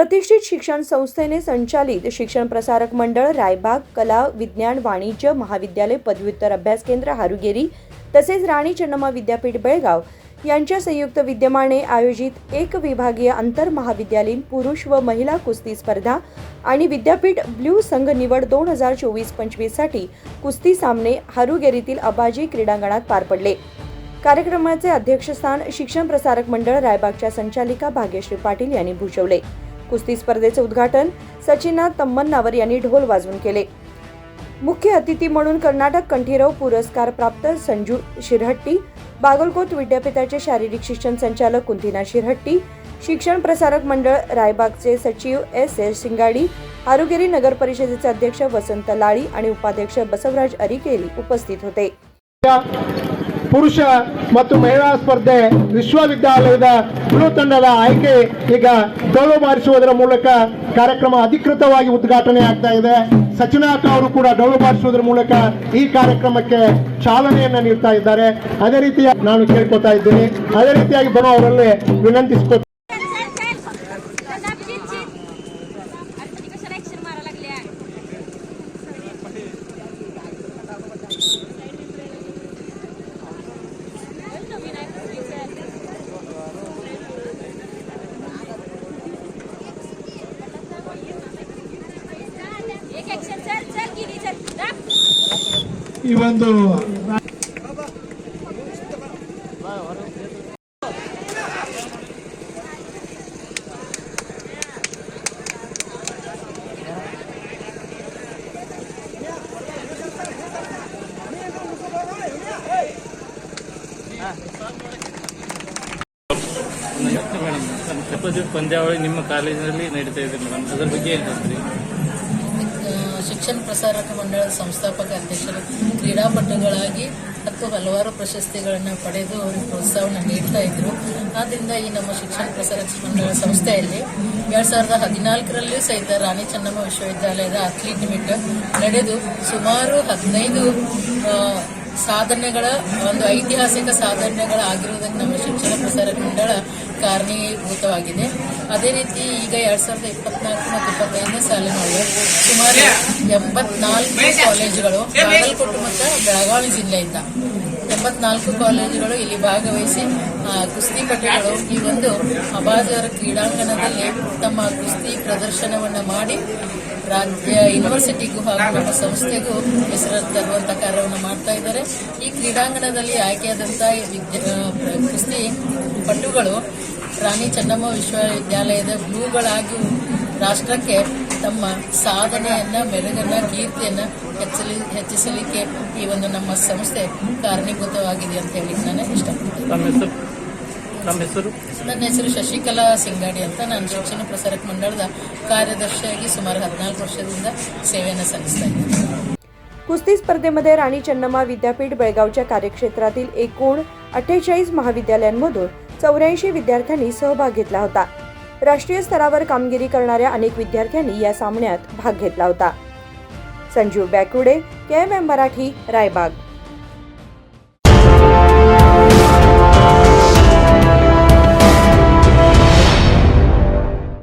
प्रतिष्ठित शिक्षण संस्थेने संचालित शिक्षण प्रसारक मंडळ रायबाग कला विज्ञान वाणिज्य महाविद्यालय पदव्युत्तर अभ्यास केंद्र हारुगेरी तसेच राणी चन्नम्मा विद्यापीठ बेळगाव यांच्या संयुक्त विद्यमाने आयोजित एक विभागीय आंतर महाविद्यालयीन पुरुष व महिला कुस्ती स्पर्धा आणि विद्यापीठ ब्ल्यू संघ निवड 2024-25 साठी कुस्ती सामने हारुगेरीतील अबाजी क्रीडांगणात पार पडले। कार्यक्रमाचे अध्यक्षस्थान शिक्षण प्रसारक मंडळ रायबागच्या संचालिका भाग्यश्री पाटील यांनी भूषवले। कुस्ती स्पर्धेचे उद्घाटन सचिनाथ तम्मनावर यांनी ढोल वाजवून केले। मुख्य अतिथी म्हणून कर्नाटक कंठीरव पुरस्कार प्राप्त संजू शिरहट्टी, बागलकोट विद्यापीठाचे शारीरिक शिक्षण संचालक कुंतीनाथ शिरहट्टी, शिक्षण प्रसारक मंडळ रायबागचे सचिव एस सिंगाडी, हारुगेरी नगर परिषदेचे अध्यक्ष वसंत लाळी आणि उपाध्यक्ष बसवराज अरिकेली उपस्थित होते। ಪುರುಷ ಮತ್ತು ಮಹಿಳಾ ಸ್ಪರ್ಧೆ ವಿಶ್ವವಿದ್ಯಾಲಯದ ಬ್ಲೂ ತಂಡದ ಆಯ್ಕೆ ಈಗ ಡೊಳ್ಳು ಬಾರಿಸುವುದರ ಮೂಲಕ ಕಾರ್ಯಕ್ರಮ ಅಧಿಕೃತವಾಗಿ ಉದ್ಘಾಟನೆ ಆಗ್ತಾ ಇದೆ। ಸಚಿನಾಥ್ ಅವರು ಕೂಡ ಡೊಳ್ಳು ಬಾರಿಸುವುದರ ಮೂಲಕ ಈ ಕಾರ್ಯಕ್ರಮಕ್ಕೆ ಚಾಲನೆಯನ್ನು ನೀಡ್ತಾ ಇದ್ದಾರೆ। ಅದೇ ರೀತಿಯಾಗಿ ನಾನು ಕೇಳ್ಕೊತಾ ಇದ್ದೀನಿ, ಅದೇ ರೀತಿಯಾಗಿ ಬರೋ ಅವರಲ್ಲಿ ವಿನಂತಿಸ್ಕೊತೀನಿ। ಈ ಒಂದು ಪಂದ್ಯಾವಳಿ ನಿಮ್ಮ ಕಾಲೇಜಿನಲ್ಲಿ ನಡೀತಾ ಇದೆ ಮೇಡಮ್, ಅದರ ಬಗ್ಗೆ ಏನು ಹೇಳ್ತೀರಿ? ಶಿಕ್ಷಣ ಪ್ರಸಾರಕ ಮಂಡಳದ ಸಂಸ್ಥಾಪಕ ಅಧ್ಯಕ್ಷರು ಕ್ರೀಡಾಪಟುಗಳಾಗಿ ಮತ್ತು ಹಲವಾರು ಪ್ರಶಸ್ತಿಗಳನ್ನು ಪಡೆದು ಅವರಿಗೆ ಪ್ರೋತ್ಸಾಹವನ್ನು ನೀಡ್ತಾ ಇದ್ರು। ಆದ್ದರಿಂದ ಈ ನಮ್ಮ ಶಿಕ್ಷಣ ಪ್ರಸಾರಕ ಮಂಡಳ ಸಂಸ್ಥೆಯಲ್ಲಿ 2014 ಸಹಿತ ರಾಣಿ ಚೆನ್ನಮ್ಮ ವಿಶ್ವವಿದ್ಯಾಲಯದ ಅಥ್ಲೀಟ್ ಮೀಟ್ ನಡೆದು ಸುಮಾರು 15 ಸಾಧನೆಗಳ ಒಂದು ಐತಿಹಾಸಿಕ ಸಾಧನೆಗಳಾಗಿರುವುದಕ್ಕೆ ನಮ್ಮ ಶಿಕ್ಷಣ ಪ್ರಸಾರಕ ಮಂಡಳ ಕಾರಣೀಭೂತವಾಗಿದೆ। ಅದೇ ರೀತಿ ಈಗ 2024 ಮತ್ತು 25ನೇ ಸಾಲಿನೊಳಗೆ ಸುಮಾರು 84 ಕಾಲೇಜುಗಳು ಬಾಗಲಕೋಟೆ ಮತ್ತು ಬೆಳಗಾವಿ ಜಿಲ್ಲೆಯಿಂದ 84 ಕಾಲೇಜುಗಳು ಇಲ್ಲಿ ಭಾಗವಹಿಸಿ ಕುಸ್ತಿಪಟುಗಳು ಈ ಒಂದು ಅಬಾಜರ ಕ್ರೀಡಾಂಗಣದಲ್ಲಿ ತಮ್ಮ ಕುಸ್ತಿ ಪ್ರದರ್ಶನವನ್ನು ಮಾಡಿ ರಾಜ್ಯ ಯೂನಿವರ್ಸಿಟಿಗೂ ಹಾಗೂ ನಮ್ಮ ಸಂಸ್ಥೆಗೂ ಹೆಸರು ತರುವಂತಹ ಕಾರ್ಯವನ್ನು ಮಾಡ್ತಾ ಇದ್ದಾರೆ। ಈ ಕ್ರೀಡಾಂಗಣದಲ್ಲಿ ಆಯ್ಕೆಯಾದಂತಹ ಕುಸ್ತಿ ಪಟುಗಳು ರಾಣಿ ಚೆನ್ನಮ್ಮ ವಿಶ್ವವಿದ್ಯಾಲಯದ ಬ್ಲೂಗಳಾಗಿ ರಾಷ್ಟ್ರಕ್ಕೆ ತಮ್ಮ ಸಾಧನೆಯನ್ನ ಮೆರುಗನ್ನ ಕೀರ್ತಿಯನ್ನ ಹೆಚ್ಚಿಸಲಿಕ್ಕೆ ಈ ಒಂದು ನಮ್ಮ ಸಂಸ್ಥೆ ಕಾರಣೀಭೂತವಾಗಿದೆ ಅಂತ ಹೇಳಿ ನಾನು ಇಷ್ಟಪಡ್ತೀನಿ। ನನ್ನ ಹೆಸರು ಶಶಿಕಲಾ ಸಿಂಗಾಡಿ ಅಂತ, ನಾನು ಶಿಕ್ಷಣ ಪ್ರಸಾರಕ ಮಂಡಳದ ಕಾರ್ಯದರ್ಶಿಯಾಗಿ ಸುಮಾರು 14 ವರ್ಷದಿಂದ ಸೇವೆಯನ್ನು सಲ್ಲಿಸ್ತಾ ಇದ್ದೀನಿ। कुस्ती स्पर्धेमध्ये राणी चन्नम्मा विद्यापीठ बेळगावच्या कार्यक्षेत्रातील एकूण 48 महाविद्यालयांमधून 84 विद्यार्थ्यांनी सहभाग घेतला होता। राष्ट्रीय स्तरावर कामगिरी करणाऱ्या अनेक विद्यार्थ्यांनी या सामन्यात भाग घेतला होता। संजीव बॅकुडे, KMM मराठी, रायबाग।